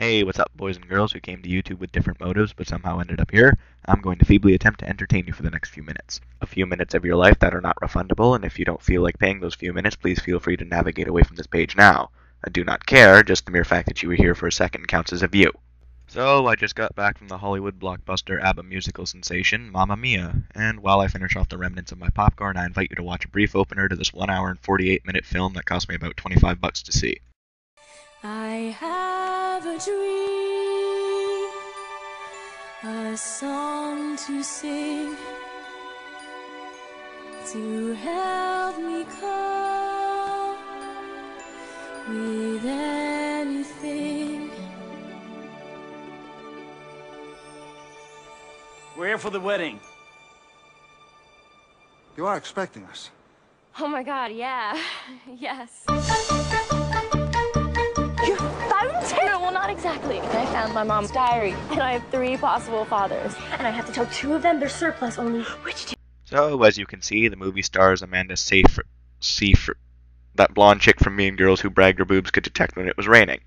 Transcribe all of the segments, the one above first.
Hey, what's up, boys and girls who came to YouTube with different motives but somehow ended up here? I'm going to feebly attempt to entertain you for the next few minutes. A few minutes of your life that are not refundable, and if you don't feel like paying those few minutes, please feel free to navigate away from this page now. I do not care, just the mere fact that you were here for a second counts as a view. So, I just got back from the Hollywood blockbuster ABBA musical sensation, Mamma Mia, and while I finish off the remnants of my popcorn, I invite you to watch a brief opener to this 1 hour and 48-minute film that cost me about $25 to see. I have a dream, a song to sing, to help me cope with anything. We're here for the wedding. You are expecting us. Oh my God, yeah, yes. You found him? No, well, not exactly. I found my mom's diary, and I have 3 possible fathers. And I have to tell 2 of them they're surplus, only which 2? So, as you can see, the movie stars Amanda Seyfried, that blonde chick from Mean Girls who bragged her boobs could detect when it was raining.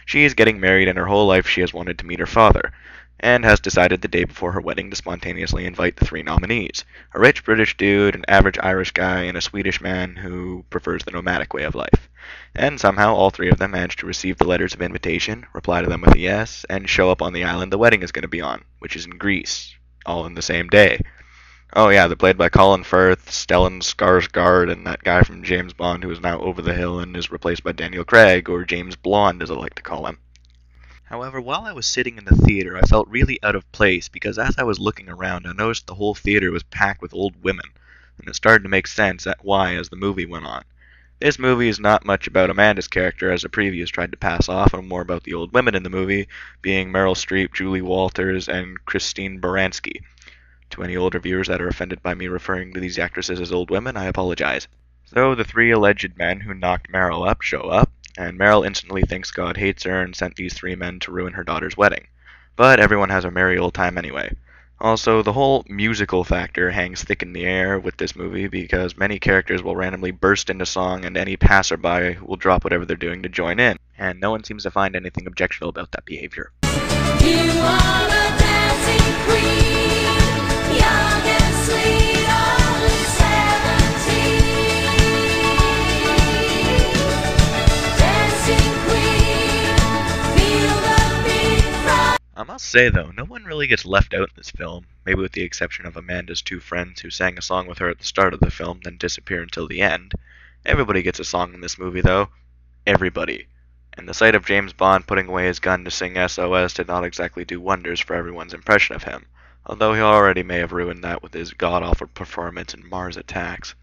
She is getting married, and her whole life she has wanted to meet her father, and has decided the day before her wedding to spontaneously invite the 3 nominees: a rich British dude, an average Irish guy, and a Swedish man who prefers the nomadic way of life. And somehow all 3 of them manage to receive the letters of invitation, reply to them with a yes, and show up on the island the wedding is going to be on, which is in Greece, all in the same day. Oh yeah, they're played by Colin Firth, Stellan Skarsgård, and that guy from James Bond who is now over the hill and is replaced by Daniel Craig, or James Blonde as I like to call him. However, while I was sitting in the theater, I felt really out of place because as I was looking around, I noticed the whole theater was packed with old women, and it started to make sense at why as the movie went on. This movie is not much about Amanda's character, as the previews tried to pass off, and more about the old women in the movie, being Meryl Streep, Julie Walters, and Christine Baranski. To any older viewers that are offended by me referring to these actresses as old women, I apologize. So the 3 alleged men who knocked Meryl up show up, and Meryl instantly thinks God hates her and sent these 3 men to ruin her daughter's wedding. But everyone has a merry old time anyway. Also, the whole musical factor hangs thick in the air with this movie because many characters will randomly burst into song and any passerby will drop whatever they're doing to join in, and no one seems to find anything objectionable about that behavior. You are the dancing queen, young and sweet, only 17. Dancing queen, feel the beat from... I must say though, no one really gets left out in this film, maybe with the exception of Amanda's 2 friends who sang a song with her at the start of the film, then disappear until the end. Everybody gets a song in this movie though. Everybody. And the sight of James Bond putting away his gun to sing SOS did not exactly do wonders for everyone's impression of him, although he already may have ruined that with his god-awful performance in Mars Attacks.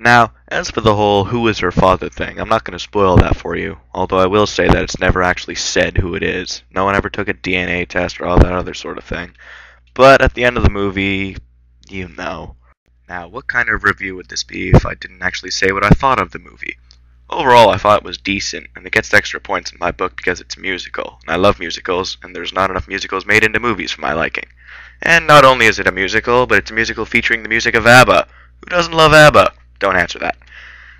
Now, as for the whole who is her father thing, I'm not going to spoil that for you, although I will say that it's never actually said who it is. No one ever took a DNA test or all that other sort of thing. But at the end of the movie, you know. Now, what kind of review would this be if I didn't actually say what I thought of the movie? Overall, I thought it was decent, and it gets extra points in my book because it's a musical, and I love musicals, and there's not enough musicals made into movies for my liking. And not only is it a musical, but it's a musical featuring the music of ABBA. Who doesn't love ABBA? Don't answer that.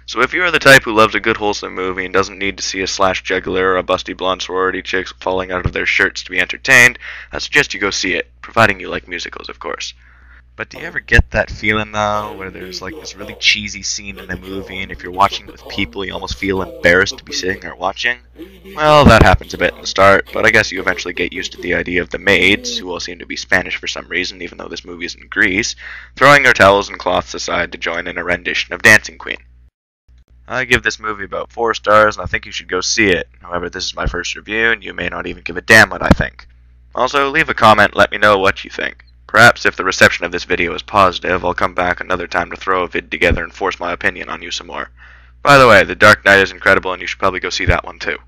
So if you're the type who loves a good wholesome movie and doesn't need to see a slash juggler or a busty blonde sorority chicks falling out of their shirts to be entertained, I suggest you go see it, providing you like musicals, of course. But do you ever get that feeling though, where there's like this really cheesy scene in the movie, and if you're watching it with people, you almost feel embarrassed to be sitting there watching? Well, that happens a bit in the start, but I guess you eventually get used to the idea of the maids, who all seem to be Spanish for some reason, even though this movie is in Greece, throwing their towels and cloths aside to join in a rendition of Dancing Queen. I give this movie about 4 stars, and I think you should go see it. However, this is my first review, and you may not even give a damn what I think. Also, leave a comment, let me know what you think. Perhaps if the reception of this video is positive, I'll come back another time to throw a vid together and force my opinion on you some more. By the way, The Dark Knight is incredible and you should probably go see that one too.